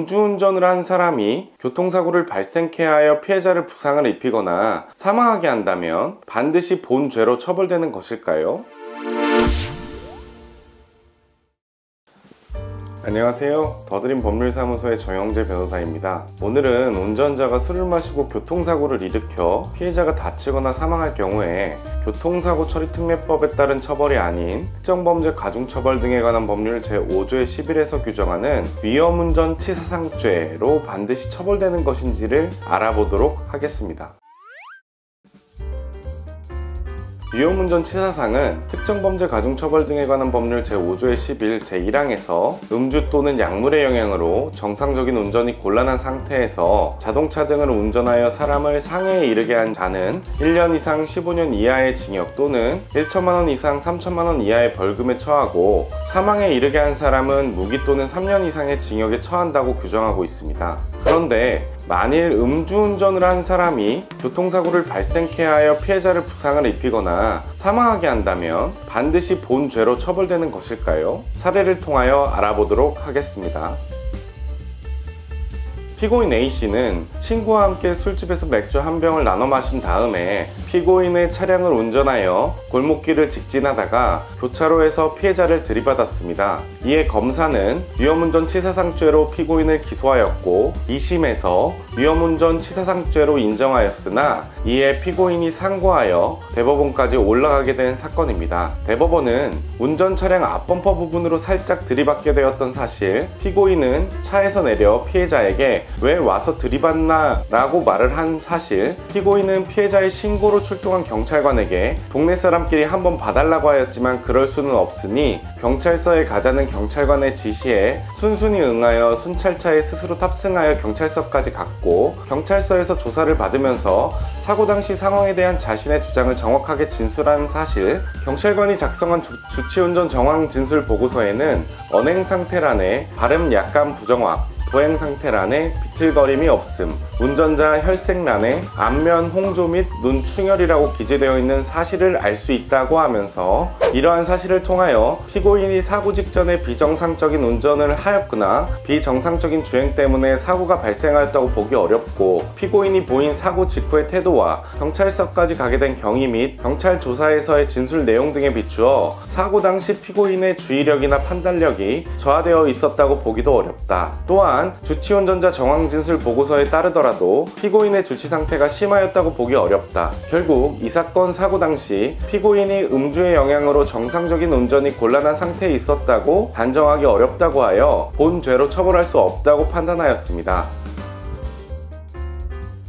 음주운전을 한 사람이 교통사고를 발생케 하여 피해자를 부상을 입히거나 사망하게 한다면 반드시 본죄로 처벌되는 것일까요? 안녕하세요. 더드림 법률사무소의 정영재 변호사입니다. 오늘은 운전자가 술을 마시고 교통사고를 일으켜 피해자가 다치거나 사망할 경우에 교통사고 처리특례법에 따른 처벌이 아닌 특정범죄 가중처벌 등에 관한 법률 제5조의 11에서 규정하는 위험운전 치사상죄로 반드시 처벌되는 것인지를 알아보도록 하겠습니다. 위험운전 치사상은 특정범죄 가중처벌 등에 관한 법률 제5조의 11 제1항에서 음주 또는 약물의 영향으로 정상적인 운전이 곤란한 상태에서 자동차 등을 운전하여 사람을 상해에 이르게 한 자는 1년 이상 15년 이하의 징역 또는 1천만원 이상 3천만원 이하의 벌금에 처하고 사망에 이르게 한 사람은 무기 또는 3년 이상의 징역에 처한다고 규정하고 있습니다. 그런데 만일 음주운전을 한 사람이 교통사고를 발생케 하여 피해자를 부상을 입히거나 사망하게 한다면 반드시 본죄로 처벌되는 것일까요? 사례를 통하여 알아보도록 하겠습니다. 피고인 A씨는 친구와 함께 술집에서 맥주 한 병을 나눠 마신 다음에 피고인의 차량을 운전하여 골목길을 직진하다가 교차로에서 피해자를 들이받았습니다. 이에 검사는 위험운전 치사상죄로 피고인을 기소하였고 2심에서 위험운전 치사상죄로 인정하였으나 이에 피고인이 상고하여 대법원까지 올라가게 된 사건입니다. 대법원은 운전 차량 앞범퍼 부분으로 살짝 들이받게 되었던 사실, 피고인은 차에서 내려 피해자에게 왜 와서 들이받나 라고 말을 한 사실, 피고인은 피해자의 신고로 출동한 경찰관에게 동네 사람끼리 한번 봐달라고 하였지만 그럴 수는 없으니 경찰서에 가자는 경찰관의 지시에 순순히 응하여 순찰차에 스스로 탑승하여 경찰서까지 갔고 경찰서에서 조사를 받으면서 사고 당시 상황에 대한 자신의 주장을 정확하게 진술한 사실, 경찰관이 작성한 주치운전 정황 진술 보고서에는 언행상태란에 발음 약간 부정확, 보행상태란에 비틀거림이 없음, 운전자 혈색란에 안면 홍조 및 눈 충혈이라고 기재되어 있는 사실을 알 수 있다고 하면서 이러한 사실을 통하여 피고인이 사고 직전에 비정상적인 운전을 하였거나 비정상적인 주행 때문에 사고가 발생하였다고 보기 어렵고 피고인이 보인 사고 직후의 태도와 경찰서까지 가게 된 경위 및 경찰 조사에서의 진술 내용 등에 비추어 사고 당시 피고인의 주의력이나 판단력이 저하되어 있었다고 보기도 어렵다. 또한 주치운전자 정황진술 보고서에 따르더라도 피고인의 주치 상태가 심하였다고 보기 어렵다. 결국 이 사건 사고 당시 피고인이 음주의 영향으로 정상적인 운전이 곤란한 상태에 있었다고 단정하기 어렵다고 하여 본죄로 처벌할 수 없다고 판단하였습니다.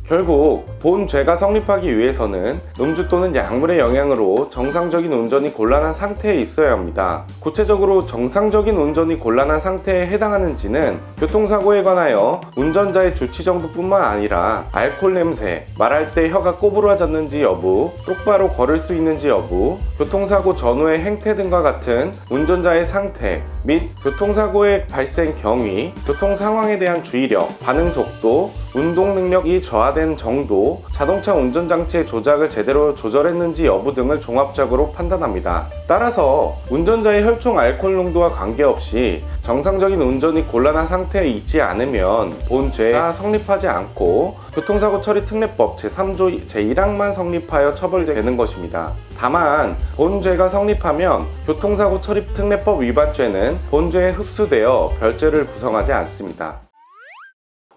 결국 본죄가 성립하기 위해서는 음주 또는 약물의 영향으로 정상적인 운전이 곤란한 상태에 있어야 합니다. 구체적으로 정상적인 운전이 곤란한 상태에 해당하는지는 교통사고에 관하여 운전자의 주치 정도뿐만 아니라 알코올 냄새, 말할 때 혀가 꼬부라졌는지 여부, 똑바로 걸을 수 있는지 여부, 교통사고 전후의 행태 등과 같은 운전자의 상태 및 교통사고의 발생 경위, 교통상황에 대한 주의력, 반응속도, 운동능력이 저하된 정도, 자동차 운전장치의 조작을 제대로 조절했는지 여부 등을 종합적으로 판단합니다. 따라서 운전자의 혈중 알코올 농도와 관계없이 정상적인 운전이 곤란한 상태에 있지 않으면 본죄가 성립하지 않고 교통사고 처리특례법 제3조 제1항만 성립하여 처벌되는 것입니다. 다만 본죄가 성립하면 교통사고 처리특례법 위반죄는 본죄에 흡수되어 별죄를 구성하지 않습니다.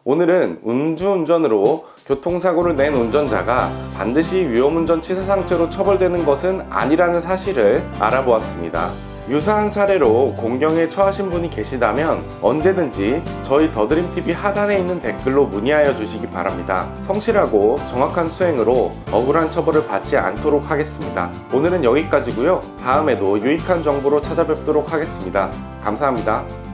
오늘은 음주운전으로 교통사고를 낸 운전자가 반드시 위험운전 치사상죄로 처벌되는 것은 아니라는 사실을 알아보았습니다. 유사한 사례로 공경에 처하신 분이 계시다면 언제든지 저희 더드림TV 하단에 있는 댓글로 문의하여 주시기 바랍니다. 성실하고 정확한 수행으로 억울한 처벌을 받지 않도록 하겠습니다. 오늘은 여기까지고요. 다음에도 유익한 정보로 찾아뵙도록 하겠습니다. 감사합니다.